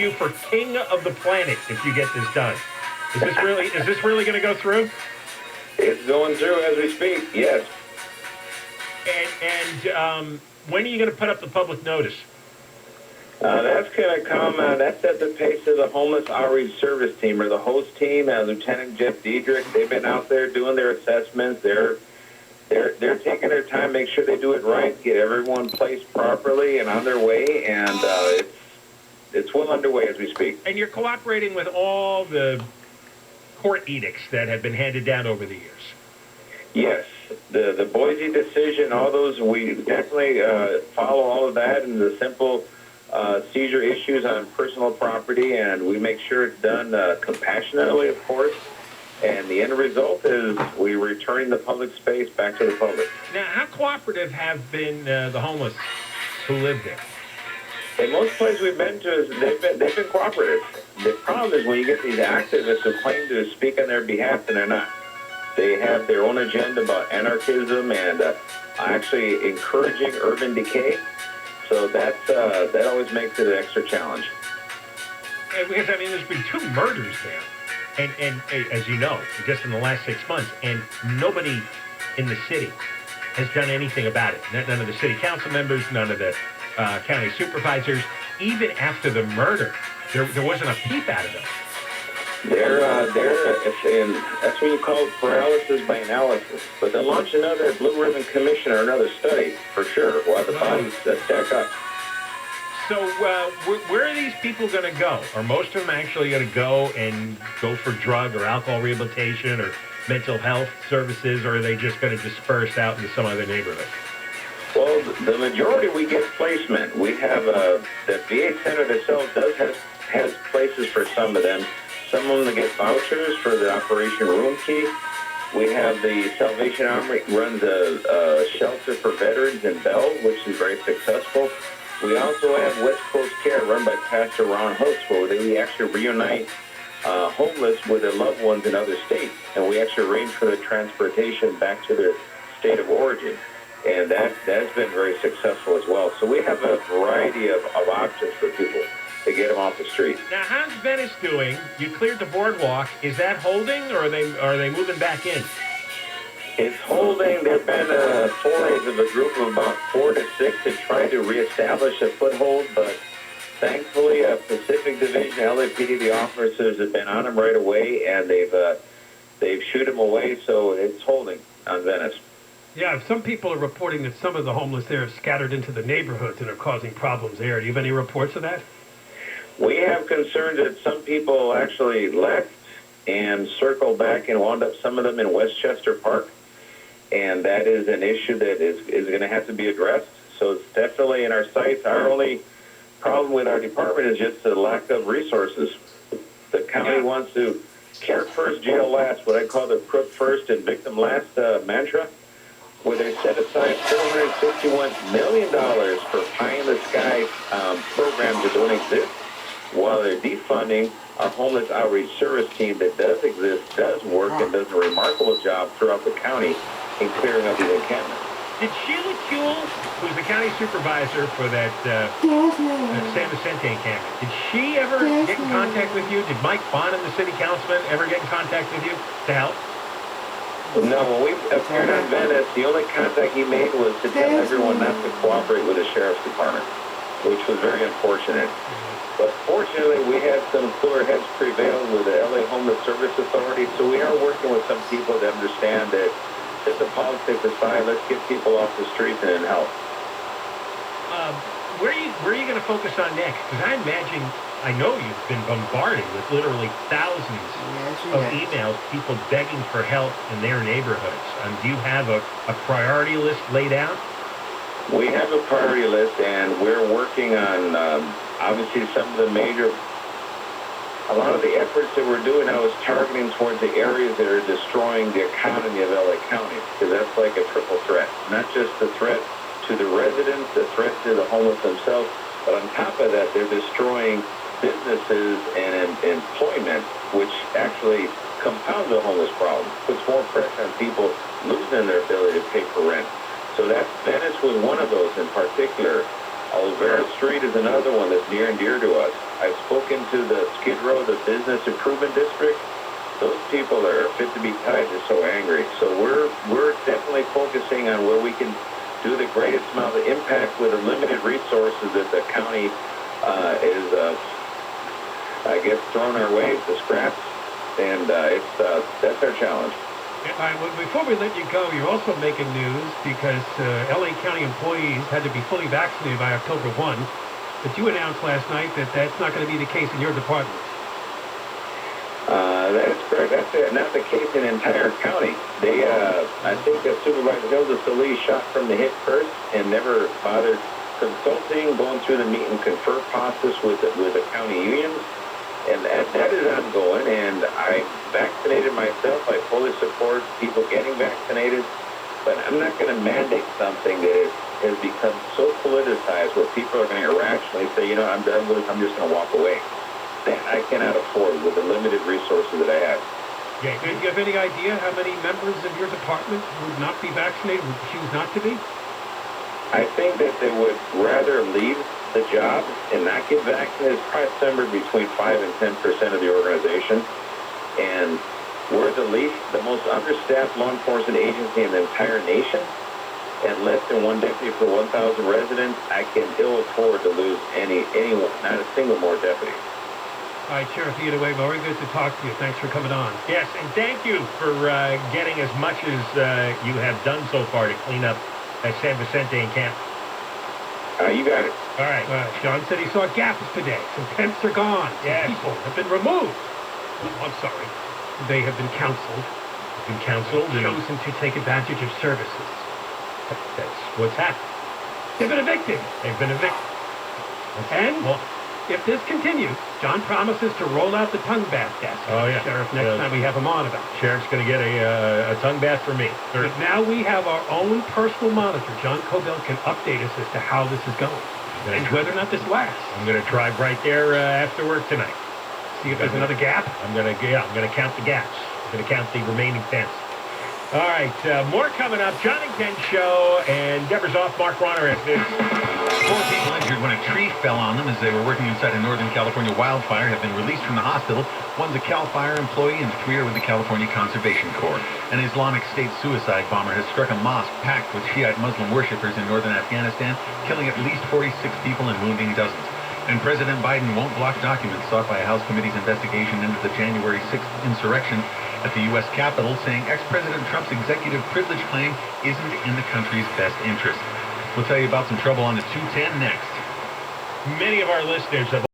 You for king of the planet if you get this done. Is this really going to go through? It's going through as we speak, yes. And when are you going to put up the public notice? That's going to come, that's at the pace of the Homeless Outreach Service Team, or the host team, Lieutenant Jeff Diedrich. They've been out there doing their assessments. They're taking their time, make sure they do it right, get everyone placed properly and on their way, and it's well underway as we speak. And you're cooperating with all the court edicts that have been handed down over the years. Yes, the Boise decision, all those, we definitely follow all of that, and the simple seizure issues on personal property, and we make sure it's done compassionately, of course. And the end result is we're returning the public space back to the public. Now, how cooperative have been the homeless who live there? In most places we've been to, they've been cooperative. The problem is when you get these activists who claim to speak on their behalf, and they're not. They have their own agenda about anarchism and actually encouraging urban decay. So that always makes it an extra challenge. Because, I mean, there's been 2 murders there. And as you know, just in the last 6 months, and nobody in the city has done anything about it. None of the city council members, none of the county supervisors. Even after the murder, there wasn't a peep out of them. That's what you call paralysis by analysis. But they'll launch another Blue Ribbon Commission or another study, for sure, while the bodies stack up. So where are these people going to go? Are most of them actually going to go for drug or alcohol rehabilitation or mental health services, or are they just going to disperse out into some other neighborhood? Well, the majority we get placement. We have the VA Center itself has places for some of them. Some of them get vouchers for the Operation Room Key. We have the Salvation Army runs a shelter for veterans in Bell, which is very successful. We also have West Coast Care run by Pastor Ron Hooks, where we actually reunite homeless with their loved ones in other states, and we actually arrange for their transportation back to their state of origin. And that's been very successful as well. So we have a variety of options for people to get them off the street. Now, how's Venice doing? You cleared the boardwalk. Is that holding, or are they moving back in? It's holding. There have been forays of a group of about 4 to 6 to try to reestablish a foothold, but thankfully, Pacific Division, LAPD, the officers have been on them right away, and they've shooed them away, so it's holding on Venice. Yeah, some people are reporting that some of the homeless there are scattered into the neighborhoods and are causing problems there. Do you have any reports of that? We have concerns that some people actually left and circled back and wound up, some of them in Westchester Park, and that is an issue that is going to have to be addressed. So it's definitely in our sights. Our only problem with our department is just the lack of resources. The county wants to care first, jail last, what I call the crook first and victim last mantra, where they set aside $461 million for pie-in-the-sky programs that don't exist, while they're defunding our homeless outreach service team that does exist, does work, and does a remarkable job throughout the county in clearing up these encampments. Did Sheila Kuehl, who's the county supervisor for that San Vicente encampment, did she ever get in contact with you? Did Mike Bond and the city councilman ever get in contact with you to help? No, when we appeared on Venice, the only contact he made was to tell everyone not to cooperate with the sheriff's department, which was very unfortunate. But fortunately, we had some cooler heads prevail with the LA Homeless Service Authority, so we are working with some people to understand that, set the politics aside, let's get people off the streets and help. Where are you going to focus on next? Because I know you've been bombarded with literally thousands of emails, people begging for help in their neighborhoods. Do you have a priority list laid out? We have a priority list, and we're working on, obviously, some of the major, a lot of the efforts that we're doing now is targeting towards the areas that are destroying the economy of LA County, because that's like a triple threat. Not just the threat to the residents, the threat to the homeless themselves, but on top of that, they're destroying businesses and employment, which actually compounds the homeless problem, puts more pressure on people losing their ability to pay for rent. So that Venice was one of those in particular. Olvera Street is another one that's near and dear to us. I've spoken to the Skid Row, the Business Improvement District. Those people are fit to be tied. They're so angry. So we're definitely focusing on where we can do the greatest amount of impact with the limited resources that the county is, I guess, throwing our way, the scraps, and that's our challenge. Before we let you go, you're also making news because LA County employees had to be fully vaccinated by October 1, but you announced last night that that's not going to be the case in your department. That is correct. That's not the case in the entire county. They, I think that Supervisor Hilda Solis shot from the hip first and never bothered consulting, going through the meet and confer process with the county unions. And that is ongoing, and I vaccinated myself. I fully support people getting vaccinated, but I'm not going to mandate something that has become so politicized where people are going to irrationally say, you know, I'm done with it, I'm just going to walk away. That I cannot afford with the limited resources that I have. Yeah. Do you have any idea how many members of your department would not be vaccinated, would choose not to be? I think that they would rather leave the job and not get vaccinated. It's probably somewhere between 5 and 10% of the organization. And we're the most understaffed law enforcement agency in the entire nation. And less than one deputy per 1,000 residents. I can ill afford to lose anyone, not a single more deputy. All right, Sheriff, either way, very good to talk to you. Thanks for coming on. Yes, and thank you for getting as much as you have done so far to clean up San Vicente and Camp. You got it. All right. John said he saw gaps today. Some tents are gone. Yes. Some people have been removed. Oh, I'm sorry. They have been counseled. Chosen to take advantage of services. That's what's happened. They've been evicted. And if this continues, John promises to roll out the tongue bath desk. Oh, yeah. Sheriff, next time we have him on about it. Sheriff's going to get a tongue bath for me. But now we have our own personal monitor. John Cobell can update us as to how this is going and whether or not this lasts. I'm going to drive right there after work tonight. See if there's another gap. I'm going to count the gaps. I'm going to count the remaining tents. All right, more coming up. John and Ken Show, and Deborah's off. Mark Ronner at this. 4 people injured when a tree fell on them as they were working inside a Northern California wildfire have been released from the hospital. One's a CAL FIRE employee and 3 are with the California Conservation Corps. An Islamic State suicide bomber has struck a mosque packed with Shiite Muslim worshippers in northern Afghanistan, killing at least 46 people and wounding dozens. And President Biden won't block documents sought by a House committee's investigation into the January 6th insurrection at the U.S. Capitol, saying ex-President Trump's executive privilege claim isn't in the country's best interest. We'll tell you about some trouble on the 210 next. Many of our listeners have